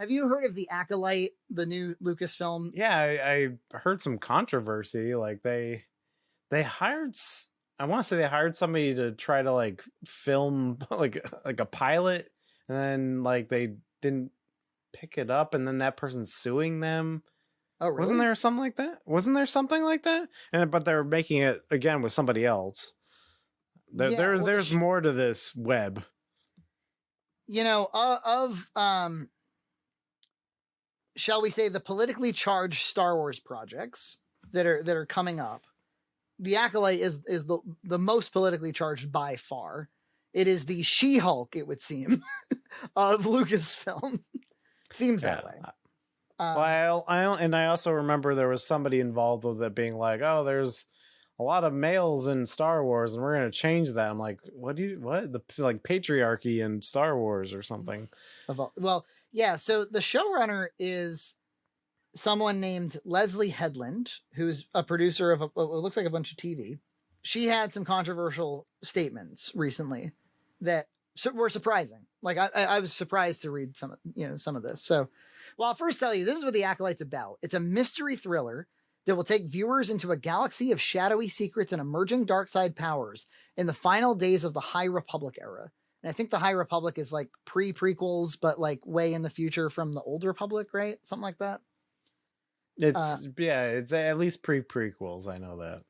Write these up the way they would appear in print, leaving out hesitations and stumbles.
Have you heard of the Acolyte, the new Lucasfilm? Yeah, I heard some controversy. Like they hired. I want to say they hired somebody to try to like film like a pilot, and then like they didn't pick it up, and then that person's suing them. Oh, really? Wasn't there something like that? Wasn't there something like that? And but they're making it again with somebody else. There's more to this web. You know, shall we say, the politically charged Star Wars projects that are coming up. The Acolyte is the most politically charged by far. It is the She-Hulk, it would seem, of Lucasfilm. Seems that way. Well, I also remember there was somebody involved with it being like, oh, there's a lot of males in Star Wars, and we're going to change that. I'm like, what? The like patriarchy in Star Wars or something? Well, yeah. So the showrunner is someone named Leslye Headland, who's a producer of what looks like a bunch of TV. She had some controversial statements recently that were surprising. Like I was surprised to read some of this. So, well, I'll first tell you, this is what The Acolyte's about. It's a mystery thriller that will take viewers into a galaxy of shadowy secrets and emerging dark side powers in the final days of the High Republic era. And I think the High Republic is like prequels, but like way in the future from the Old Republic, right? Something like that. It's at least prequels. I know that.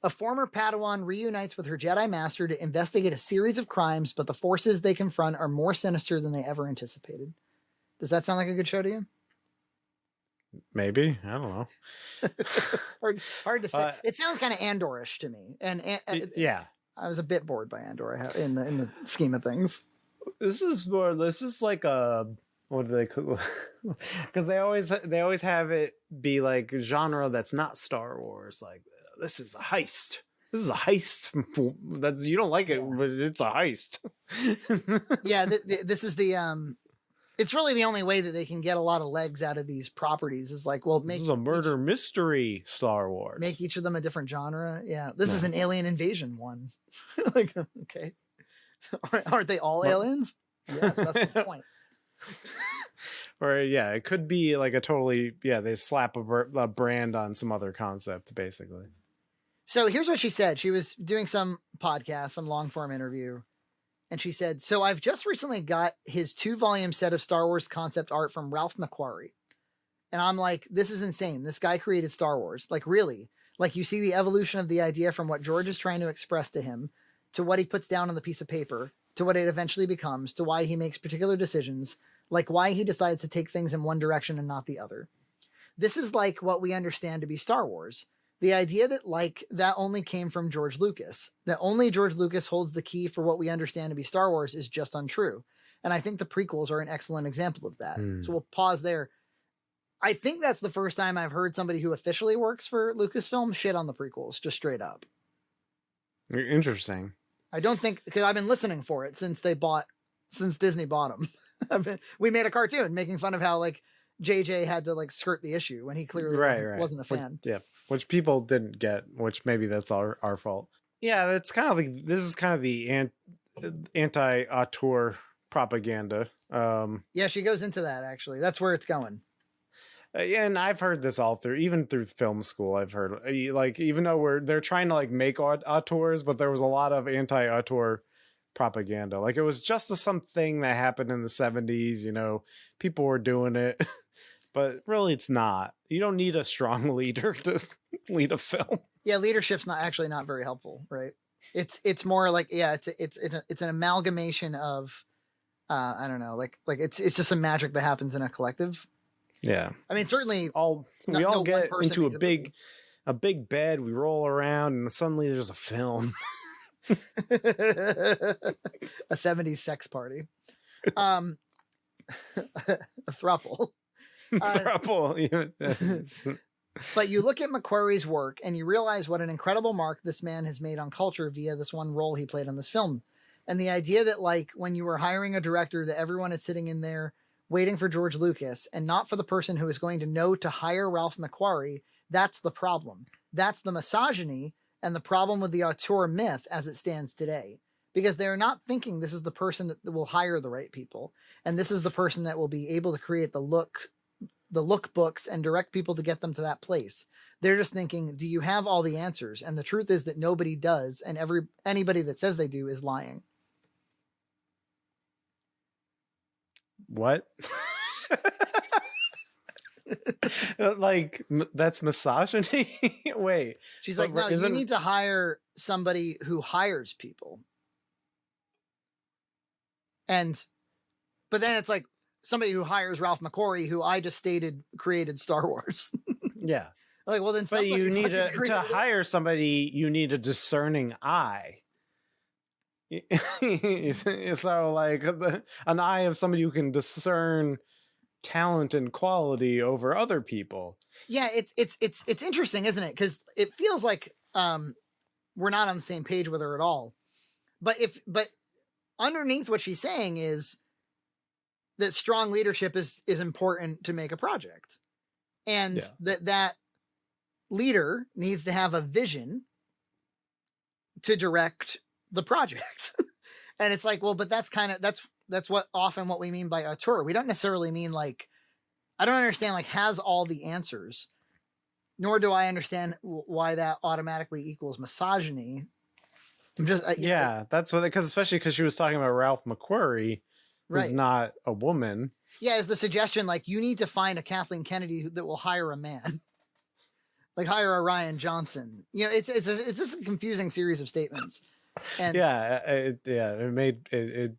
A former Padawan reunites with her Jedi Master to investigate a series of crimes, but the forces they confront are more sinister than they ever anticipated. Does that sound like a good show to you? Maybe. I don't know. hard to say. It sounds kind of Andorish to me, and yeah, I was a bit bored by Andor in the scheme of things. This is like a, what do they call? Because they always have it be like genre that's not Star Wars. Like, this is a heist. This is a heist. That's, you don't like it, but it's a heist. Yeah, this is the it's really the only way that they can get a lot of legs out of these properties is like, well, this is a murder mystery Star Wars. Make each of them a different genre. Yeah, this is an alien invasion one. Like, okay, aren't they all aliens? Yes, that's the point. Or yeah, it could be like a totally they slap a brand on some other concept basically. So here's what she said. She was doing some podcast, some long form interview. And she said, so I've just recently got his 2-volume set of Star Wars concept art from Ralph McQuarrie. And I'm like, this is insane. This guy created Star Wars. Like, really? Like, you see the evolution of the idea from what George is trying to express to him, to what he puts down on the piece of paper, to what it eventually becomes, to why he makes particular decisions, like why he decides to take things in one direction and not the other. This is like what we understand to be Star Wars. The idea that like that only came from George Lucas, that only George Lucas holds the key for what we understand to be Star Wars is just untrue. And I think the prequels are an excellent example of that. So we'll pause there. I think that's the first time I've heard somebody who officially works for Lucasfilm shit on the prequels, just straight up. Interesting. I don't think, because I've been listening for it since Disney bought them. We made a cartoon making fun of how like JJ had to like skirt the issue when he clearly wasn't a fan. Which people didn't get, which maybe that's our fault. Yeah, it's kind of like, this is kind of the anti-auteur propaganda. Yeah, she goes into that actually. That's where it's going. And I've heard this all through film school. I've heard like, even though they're trying to like make auteurs, but there was a lot of anti-auteur propaganda. Like, it was just something that happened in the 70s, people were doing it. But really, it's not. You don't need a strong leader to lead a film. Yeah, leadership's not very helpful, right? It's more like it's an amalgamation of I don't know, like it's just some magic that happens in a collective. Yeah, I mean, certainly we all get into a big bed, we roll around, and suddenly there's a film. A 70s sex party, a throuple. But you look at McQuarrie's work and you realize what an incredible mark this man has made on culture via this one role he played on this film. And the idea that like when you were hiring a director that everyone is sitting in there waiting for George Lucas and not for the person who is going to know to hire Ralph McQuarrie, that's the problem. That's the misogyny and the problem with the auteur myth as it stands today. because they're not thinking this is the person that will hire the right people, and this is the person that will be able to create the lookbooks and direct people to get them to that place. They're just thinking, do you have all the answers? And the truth is that nobody does, and anybody that says they do is lying. What? Like, that's misogyny? Wait. She's like, no, you need to hire somebody who hires people. But then it's like somebody who hires Ralph McQuarrie, who I just stated created Star Wars. Yeah. Like, well, then, but you need to hire somebody. You need a discerning eye. So, like, an eye of somebody who can discern talent and quality over other people. Yeah, it's interesting, isn't it? Because it feels like we're not on the same page with her at all. But underneath what she's saying is that strong leadership is important to make a project, and that leader needs to have a vision to direct the project. And it's like, well, but that's what often what we mean by auteur. We don't necessarily mean like, I don't understand like has all the answers, nor do I understand why that automatically equals misogyny. I'm just that's what, because especially because she was talking about Ralph McQuarrie, who's not a woman. Yeah, is the suggestion like you need to find a Kathleen Kennedy that will hire a man, like hire a Ryan Johnson. You know, it's just a confusing series of statements. And it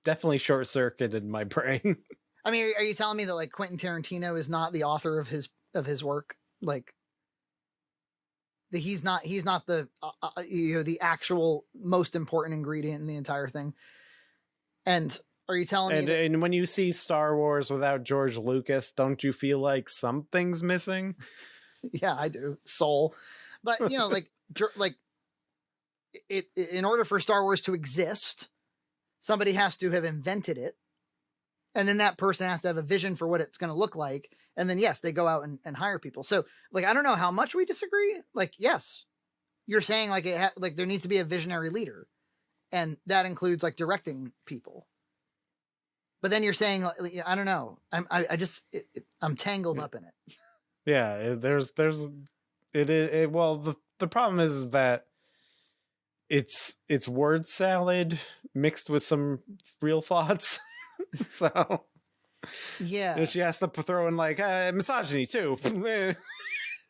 definitely short circuited my brain. I mean, are you telling me that like Quentin Tarantino is not the author of his work? Like that he's not the the actual most important ingredient in the entire thing. And are you telling me and when you see Star Wars without George Lucas, don't you feel like something's missing? Yeah, I do. Soul. But you know, like it in order for Star Wars to exist, somebody has to have invented it. And then that person has to have a vision for what it's going to look like. And then, yes, they go out and hire people. So like, I don't know how much we disagree. Like, yes, you're saying like, like there needs to be a visionary leader, and that includes like directing people. But then you're saying, I don't know. I'm tangled up in it. Yeah. Well, the problem is that it's word salad mixed with some real thoughts. So yeah, she has to throw in like misogyny too, because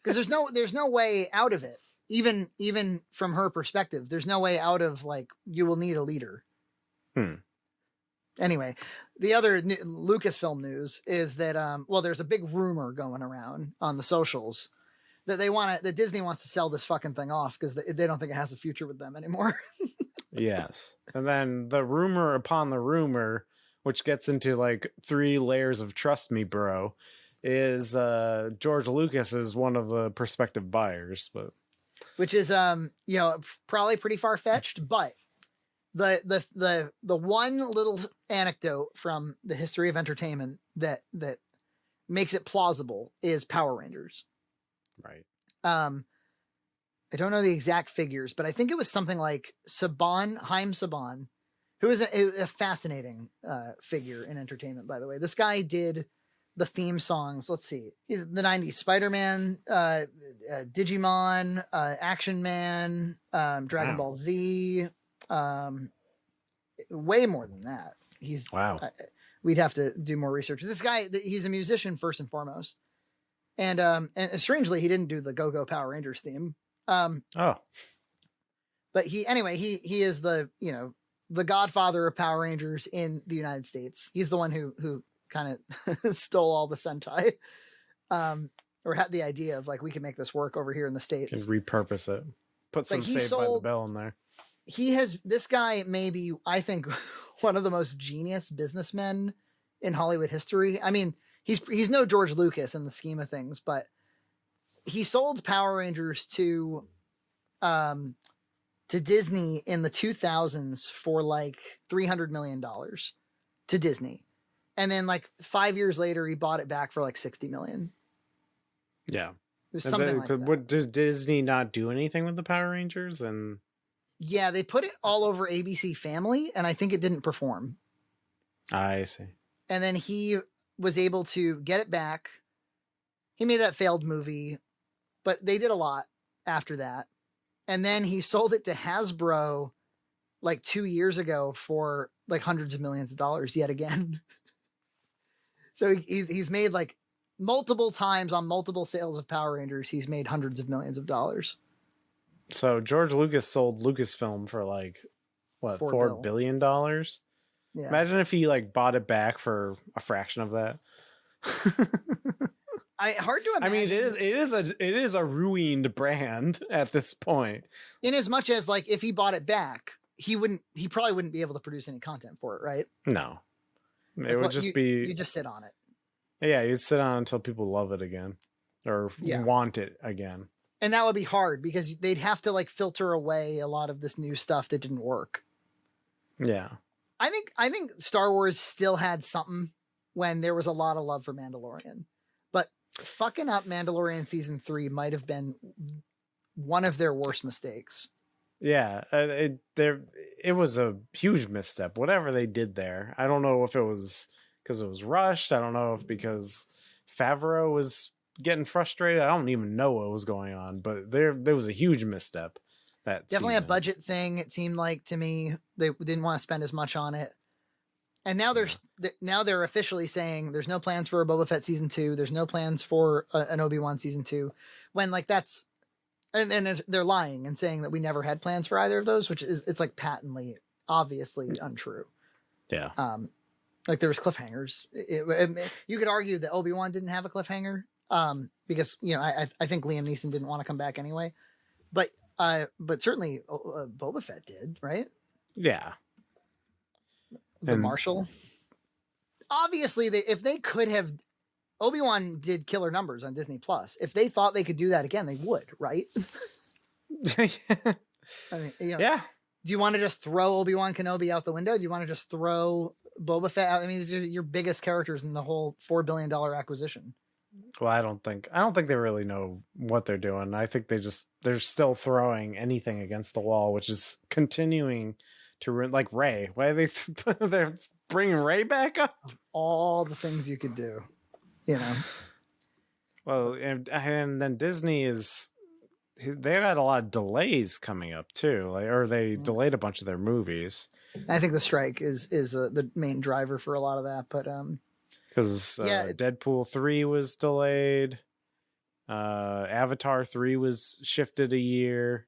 there's no way out of it. Even from her perspective, there's no way out of like you will need a leader. Anyway, the other Lucasfilm news is that there's a big rumor going around on the socials that that Disney wants to sell this fucking thing off because they don't think it has a future with them anymore. Yes, and then the rumor upon the rumor, which gets into like 3 layers of trust me, bro, is George Lucas is one of the prospective buyers, but which is probably pretty far fetched, but the one little anecdote from the history of entertainment that makes it plausible is Power Rangers. Right. I don't know the exact figures, but I think it was something like Haim Saban, who is a fascinating figure in entertainment, by the way. This guy did the theme songs. Let's see. The 90s Spider-Man, Digimon, Action Man, Dragon Ball Z, way more than that. We'd have to do more research. This guy, he's a musician first and foremost. And strangely, he didn't do the Go-Go Power Rangers theme. But he is the godfather of Power Rangers in the United States. He's the one who kind of stole all the Sentai, or had the idea of like, we can make this work over here in the States. Can repurpose it. Put some Saved by the Bell in there. This guy may be, I think, one of the most genius businessmen in Hollywood history. I mean, he's no George Lucas in the scheme of things, but he sold Power Rangers to Disney in the 2000s for like $300 million to Disney. And then like 5 years later, he bought it back for like $60 million. Yeah. It was something like that. Does Disney not do anything with the Power Rangers? And Yeah, they put it all over ABC Family, and I think it didn't perform. I see. And then he was able to get it back. He made that failed movie, but they did a lot after that. And then he sold it to Hasbro like 2 years ago for like hundreds of millions of dollars yet again. So he's made like multiple times on multiple sales of Power Rangers. He's made hundreds of millions of dollars. So George Lucas sold Lucasfilm for like what, $4 billion? Yeah. Imagine if he like bought it back for a fraction of that. Hard to imagine. I mean, it is a ruined brand at this point. In as much as like if he bought it back, he probably wouldn't be able to produce any content for it, right? No. It would just be you just sit on it. Yeah, you'd sit on it until people love it again or want it again. And that would be hard because they'd have to like filter away a lot of this new stuff that didn't work. Yeah. I think Star Wars still had something when there was a lot of love for Mandalorian. But fucking up Mandalorian season 3 might have been one of their worst mistakes. Yeah, it was a huge misstep. Whatever they did there, I don't know if it was because it was rushed. I don't know if because Favreau was getting frustrated. I don't even know what was going on, but there was a huge misstep. That definitely season. A budget thing. It seemed like to me they didn't want to spend as much on it. And now they're officially saying there's no plans for a Boba Fett season 2. There's no plans for an Obi-Wan season 2. When like that's and they're lying and saying that we never had plans for either of those, which is it's like patently, obviously untrue. Yeah. Like there was cliffhangers. You could argue that Obi-Wan didn't have a cliffhanger because I think Liam Neeson didn't want to come back anyway, but certainly Boba Fett did, right? Yeah. The Marshal. Obviously, if they could have, Obi-Wan did killer numbers on Disney Plus. If they thought they could do that again, they would, right? I mean, yeah. Do you want to just throw Obi-Wan Kenobi out the window? Do you want to just throw Boba Fett out? I mean, these are your biggest characters in the whole $4 billion acquisition. Well, I don't think they really know what they're doing. I think they're still throwing anything against the wall, which is continuing to ruin, like Rey. Why are they're bringing Rey back up? Of all the things you could do, Well, and then Disney they had a lot of delays coming up too, or they delayed a bunch of their movies. I think the strike is the main driver for a lot of that, but because Deadpool 3 was delayed, Avatar 3 was shifted a year,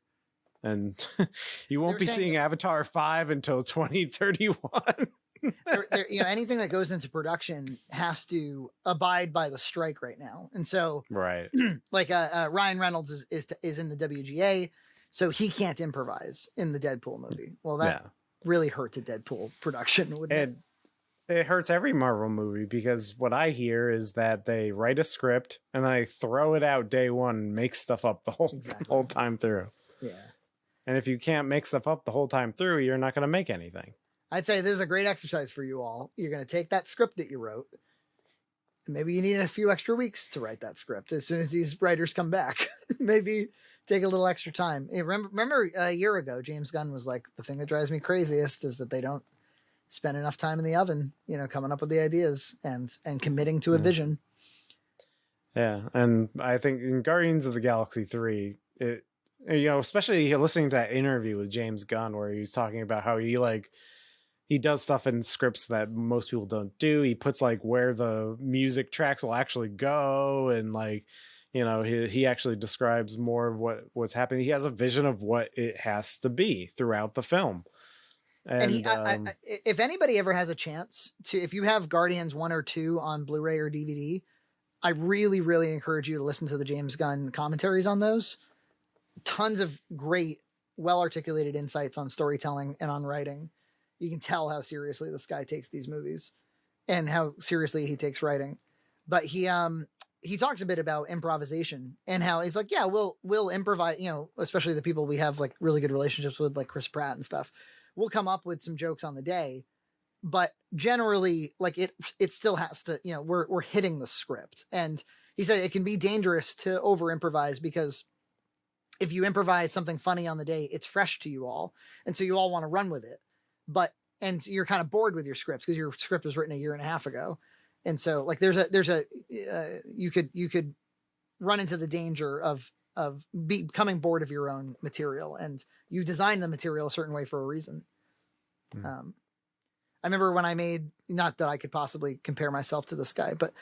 and you won't be seeing Avatar 5 until 2031. Anything that goes into production has to abide by the strike right now, and so right, like Ryan Reynolds is in the WGA, so he can't improvise in the Deadpool movie. Well, that really hurt the Deadpool production, wouldn't it? It hurts every Marvel movie because what I hear is that they write a script and then they throw it out day one and make stuff up the whole time through. Yeah. And if you can't make stuff up the whole time through, you're not going to make anything. I'd say this is a great exercise for you all. You're going to take that script that you wrote. And maybe you need a few extra weeks to write that script as soon as these writers come back. Maybe take a little extra time. Remember a year ago, James Gunn was like, the thing that drives me craziest is that they don't spend enough time in the oven, coming up with the ideas and committing to a vision. Yeah. And I think in Guardians of the Galaxy 3, especially listening to that interview with James Gunn, where he's talking about how he does stuff in scripts that most people don't do. He puts like where the music tracks will actually go. And he actually describes more of what's happening. He has a vision of what it has to be throughout the film. And if anybody ever has a chance if you have Guardians 1 or 2 on Blu-ray or DVD, I really, really encourage you to listen to the James Gunn commentaries on those. Tons of great, well-articulated insights on storytelling and on writing. You can tell how seriously this guy takes these movies and how seriously he takes writing. But he talks a bit about improvisation and how he's like, yeah, we'll improvise, especially the people we have like really good relationships with, like Chris Pratt and stuff. We'll come up with some jokes on the day, but generally like it still has to, we're hitting the script. And he said it can be dangerous to over improvise because if you improvise something funny on the day, it's fresh to you all. And so you all want to run with it. And you're kind of bored with your scripts because your script was written a year and a half ago. And so like you could run into the danger of becoming bored of your own material, and you design the material a certain way for a reason. I remember when I made, not that I could possibly compare myself to this guy, but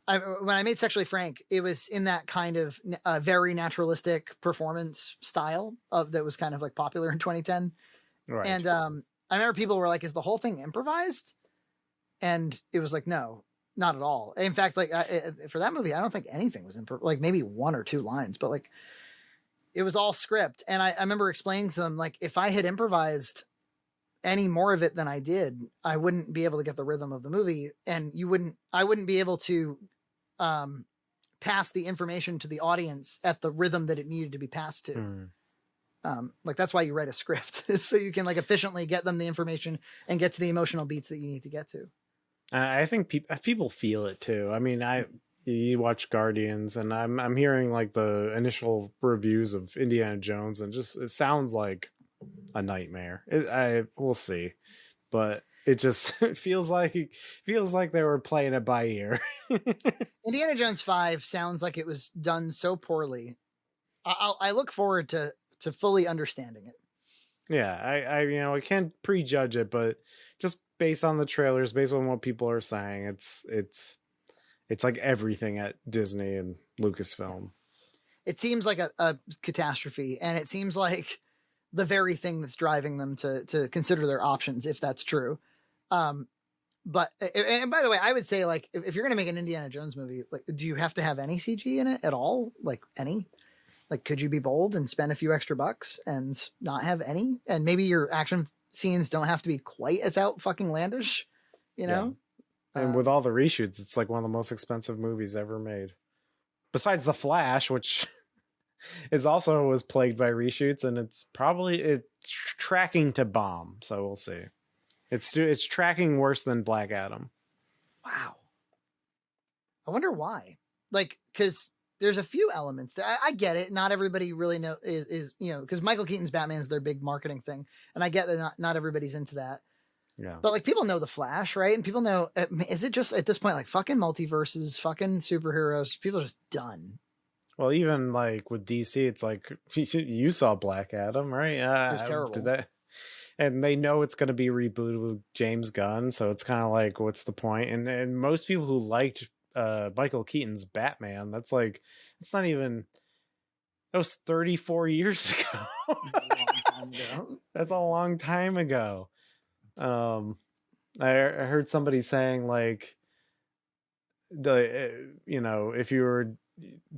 when I made Sexually Frank, it was in that kind of very naturalistic performance style that was kind of like popular in 2010. Right. And I remember people were like, is the whole thing improvised? And it was like, no, not at all. In fact, like for that movie, I don't think anything was like maybe 1 or 2 lines, but like it was all script. And I remember explaining to them, like, if I had improvised any more of it than I did, I wouldn't be able to get the rhythm of the movie, and I wouldn't be able to pass the information to the audience at the rhythm that it needed to be passed to. Like that's why you write a script, so you can like efficiently get them the information and get to the emotional beats that you need to get to. I think people feel it too. I mean, you watch Guardians, and I'm hearing like the initial reviews of Indiana Jones, and just it sounds like a nightmare. We'll see, but it just feels like they were playing it by ear. Indiana Jones 5 sounds like it was done so poorly. I look forward to fully understanding it. Yeah, I can't prejudge it, but just based on the trailers, based on what people are saying, it's like everything at Disney and Lucasfilm. It seems like a catastrophe, and it seems like the very thing that's driving them to consider their options, if that's true. But by the way, I would say, like, if you're going to make an Indiana Jones movie, like, do you have to have any CG in it at all? Like any? Like, could you be bold and spend a few extra bucks and not have any? And maybe your action scenes don't have to be quite as out fucking landish, you know? Yeah. And with all the reshoots, it's like one of the most expensive movies ever made. Besides The Flash, which was plagued by reshoots, and it's tracking to bomb. So we'll see. It's tracking worse than Black Adam. Wow. I wonder why. Like, because there's a few elements that I get it. Not everybody really is because Michael Keaton's Batman is their big marketing thing, and I get that not everybody's into that. Yeah. But like people know the Flash, right? And people know, is it just at this point like fucking multiverses, fucking superheroes? People are just done. Well, even like with DC, it's like you saw Black Adam, right? It was terrible. And they know it's going to be rebooted with James Gunn, so it's kind of like, what's the point? And most people who liked Michael Keaton's Batman, that's like, it's not even, that was 34 years ago. That's a long time ago. I heard somebody saying like if you were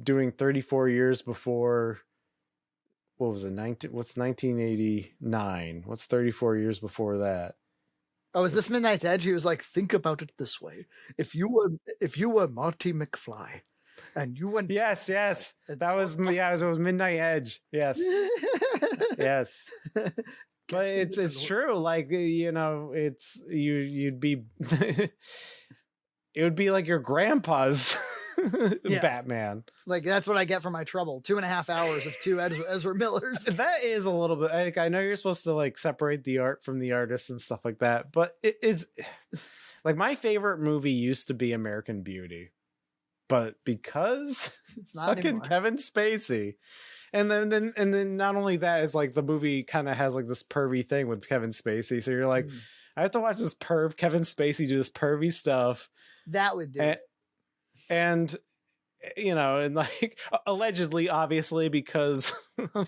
doing 34 years before, what was it, 1989, what's 34 years before that? Oh, is this Midnight's Edge? He was like, think about it this way: if you were Marty McFly and you went, yes, that was it was Midnight Edge. Yes. Yes. But it's true. Like, it's you'd be it would be like your grandpa's Batman. Like, that's what I get for my trouble. 2.5 hours of 2 Ezra Millers. That is a little bit, like, I know you're supposed to like separate the art from the artist and stuff like that, but it is like, my favorite movie used to be American Beauty, but because it's not fucking anymore. Kevin Spacey. And then not only that, is like the movie kind of has like this pervy thing with Kevin Spacey. So you're like, I have to watch this Kevin Spacey do this pervy stuff. That would do it. And and like allegedly, obviously, because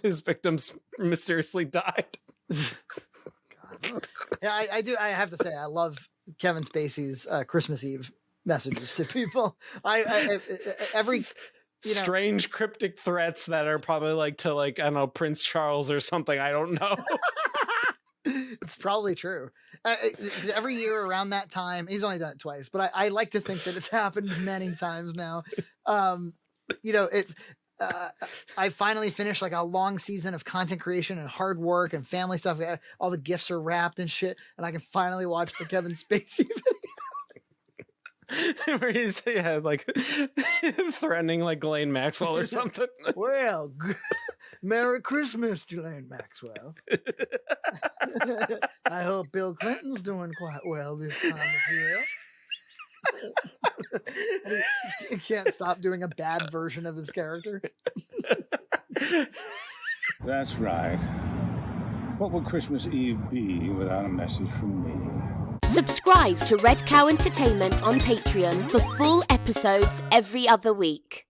his victims mysteriously died. God. Yeah, I do. I have to say, I love Kevin Spacey's Christmas Eve messages to people. Every strange cryptic threats that are probably like to, like, I don't know, Prince Charles or something. I don't know. It's probably true. Every year around that time, he's only done it twice, but I like to think that it's happened many times now. It's I finally finished like a long season of content creation and hard work and family stuff. All the gifts are wrapped and shit, and I can finally watch the Kevin Spacey video. Where he's like threatening like Ghislaine Maxwell or something. Well, Merry Christmas, Ghislaine Maxwell. I hope Bill Clinton's doing quite well this time of year. He can't stop doing a bad version of his character. That's right. What would Christmas Eve be without a message from me? Subscribe to Red Cow Entertainment on Patreon for full episodes every other week.